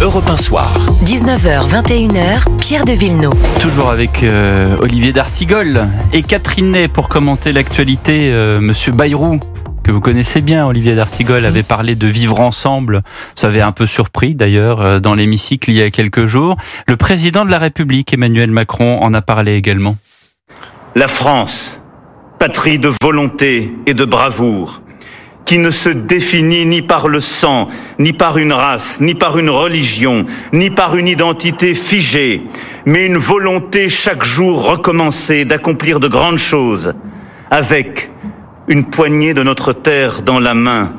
Europe 1 Soir. 19h, 21h, Pierre de Villeneuve. Toujours avec Olivier d'Artigol et Catherine Ney pour commenter l'actualité. Monsieur Bayrou, que vous connaissez bien, Olivier d'Artigol, avait parlé de vivre ensemble. Ça avait un peu surpris d'ailleurs dans l'hémicycle il y a quelques jours. Le président de la République, Emmanuel Macron, en a parlé également. La France, patrie de volonté et de bravoure, qui ne se définit ni par le sang, ni par une race, ni par une religion, ni par une identité figée, mais une volonté chaque jour recommencée d'accomplir de grandes choses, avec une poignée de notre terre dans la main,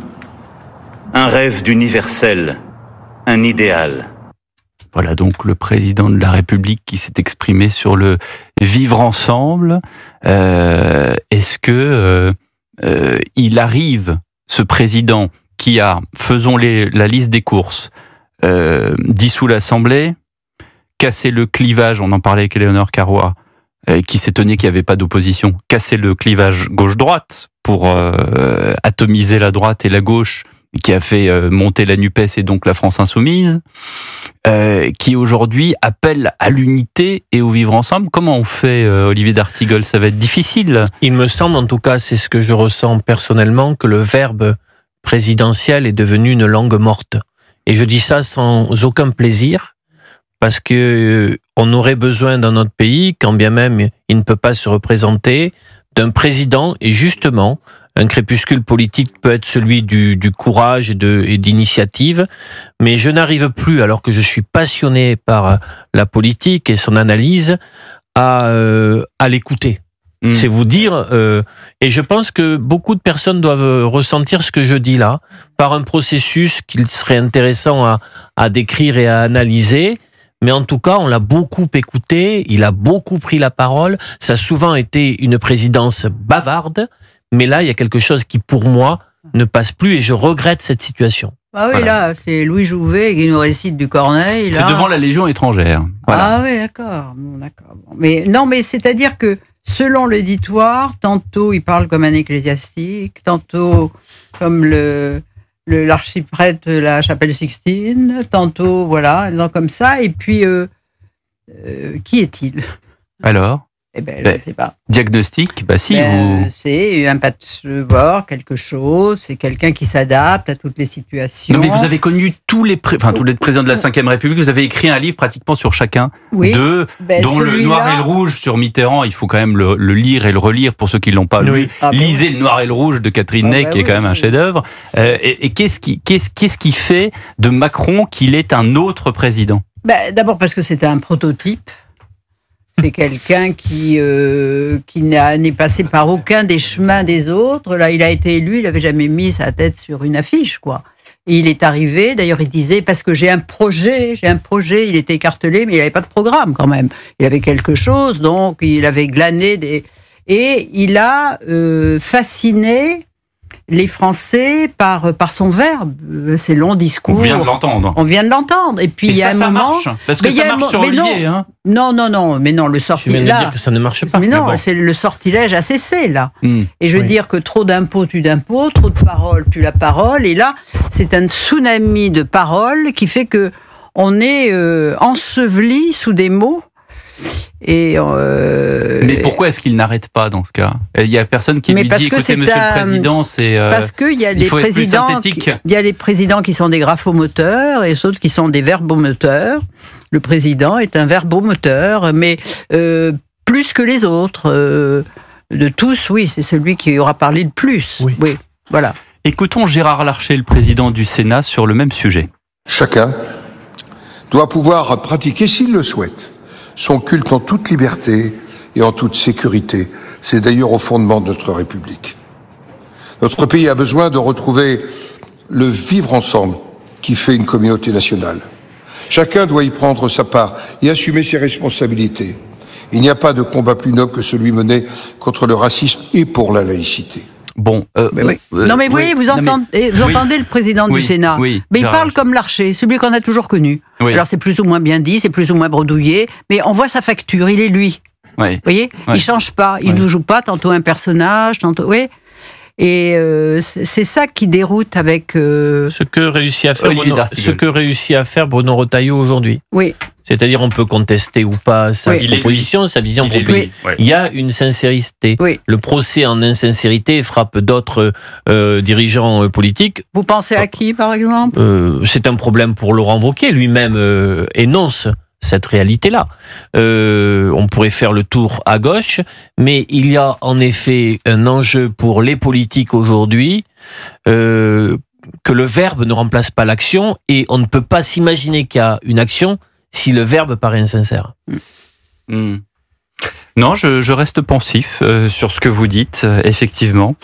un rêve d'universel, un idéal. Voilà donc le président de la République qui s'est exprimé sur le vivre ensemble. Est-ce que il arrive, ce président qui a, faisons la liste des courses, dissous l'Assemblée, cassé le clivage, on en parlait avec Éléonore Carrois, qui s'étonnait qu'il n'y avait pas d'opposition, casser le clivage gauche-droite pour atomiser la droite et la gauche, qui a fait monter la NUPES et donc la France Insoumise, qui aujourd'hui appelle à l'unité et au vivre ensemble. Comment on fait, Olivier d'Artigol? Ça va être difficile. Il me semble, en tout cas, c'est ce que je ressens personnellement, que le verbe présidentiel est devenu une langue morte. Et je dis ça sans aucun plaisir, parce que on aurait besoin dans notre pays, quand bien même il ne peut pas se représenter, d'un président, et justement, un crépuscule politique peut être celui du courage et d'initiative, mais je n'arrive plus, alors que je suis passionné par la politique et son analyse, à l'écouter. C'est vous dire, et je pense que beaucoup de personnes doivent ressentir ce que je dis là, par un processus qu'il serait intéressant à décrire et à analyser. Mais en tout cas, on l'a beaucoup écouté, il a beaucoup pris la parole. Ça a souvent été une présidence bavarde, mais là, il y a quelque chose qui, pour moi, ne passe plus et je regrette cette situation. Ah oui, voilà. Là, c'est Louis Jouvet qui nous récite du Corneille. Là. C'est devant la Légion étrangère. Voilà. Ah oui, d'accord. Bon, d'accord. Mais non, mais c'est-à-dire que selon l'éditoire, tantôt il parle comme un ecclésiastique, tantôt comme l'archiprêtre de la chapelle Sixtine, tantôt, voilà, comme ça. Et puis, qui est-il? Alors? Eh ben, je ne sais pas. Diagnostic, si c'est un patchwork, quelque chose. C'est quelqu'un qui s'adapte à toutes les situations. Non, mais vous avez connu tous les présidents de la Ve République. Vous avez écrit un livre pratiquement sur chacun d'eux, dont le Noir et le Rouge sur Mitterrand. Il faut quand même le lire et le relire pour ceux qui ne l'ont pas lu. Lisez le Noir et le Rouge de Catherine Ney, qui est quand même un chef-d'œuvre. Et qu'est-ce qui fait de Macron qu'il est un autre président? D'abord parce que c'est un prototype. C'est quelqu'un qui n'est passé par aucun des chemins des autres. Là, il a été élu, il n'avait jamais mis sa tête sur une affiche, quoi. Et il est arrivé, d'ailleurs, il disait, parce que j'ai un projet, il était écartelé, mais il n'avait pas de programme, quand même. Il avait quelque chose, donc il avait glané et il a fasciné les Français par son verbe, ses longs discours. On vient de l'entendre. Et puis il y a un moment, marche, parce que ça marche sur Olivier. Non, mais non, le sortilège. Je viens de dire que ça ne marche pas. Mais non, c'est le sortilège a cessé là. Et je veux dire que trop d'impôts tue d'impôts, trop de paroles tue la parole. Et là, c'est un tsunami de paroles qui fait que on est enseveli sous des mots. Mais pourquoi est-ce qu'il n'arrête pas dans ce cas? Il y a personne qui lui dit, écoutez, monsieur le président, c'est parce qu'il y a des présidents, il y a les présidents qui sont des graphomoteurs et ceux qui sont des verbomoteurs. Le président est un verbomoteur, mais plus que les autres. De tous, oui, c'est celui qui aura parlé de plus. Oui, voilà. Écoutons Gérard Larcher, le président du Sénat, sur le même sujet. Chacun doit pouvoir pratiquer, s'il le souhaite, son culte en toute liberté et en toute sécurité. C'est d'ailleurs au fondement de notre République. Notre pays a besoin de retrouver le vivre ensemble qui fait une communauté nationale. Chacun doit y prendre sa part et assumer ses responsabilités. Il n'y a pas de combat plus noble que celui mené contre le racisme et pour la laïcité. Bon, non mais vous voyez, vous entendez le président du Sénat, mais il parle comme Larcher, celui qu'on a toujours connu. Alors c'est plus ou moins bien dit, c'est plus ou moins bredouillé, mais on voit sa facture, il est lui. Vous voyez, il change pas, il ne joue pas tantôt un personnage, tantôt. Et c'est ça qui déroute avec... Ce que réussit à faire Bruno Retailleau aujourd'hui. Oui. C'est-à-dire, on peut contester ou pas sa proposition, sa vision politique. Il y a une sincérité. Oui. Le procès en insincérité frappe d'autres dirigeants politiques. Vous pensez à qui, par exemple? C'est un problème pour Laurent Wauquiez. Lui-même énonce cette réalité-là. On pourrait faire le tour à gauche, mais il y a en effet un enjeu pour les politiques aujourd'hui, que le verbe ne remplace pas l'action, et on ne peut pas s'imaginer qu'il y a une action si le verbe paraît insincère. Non, je reste pensif sur ce que vous dites, effectivement.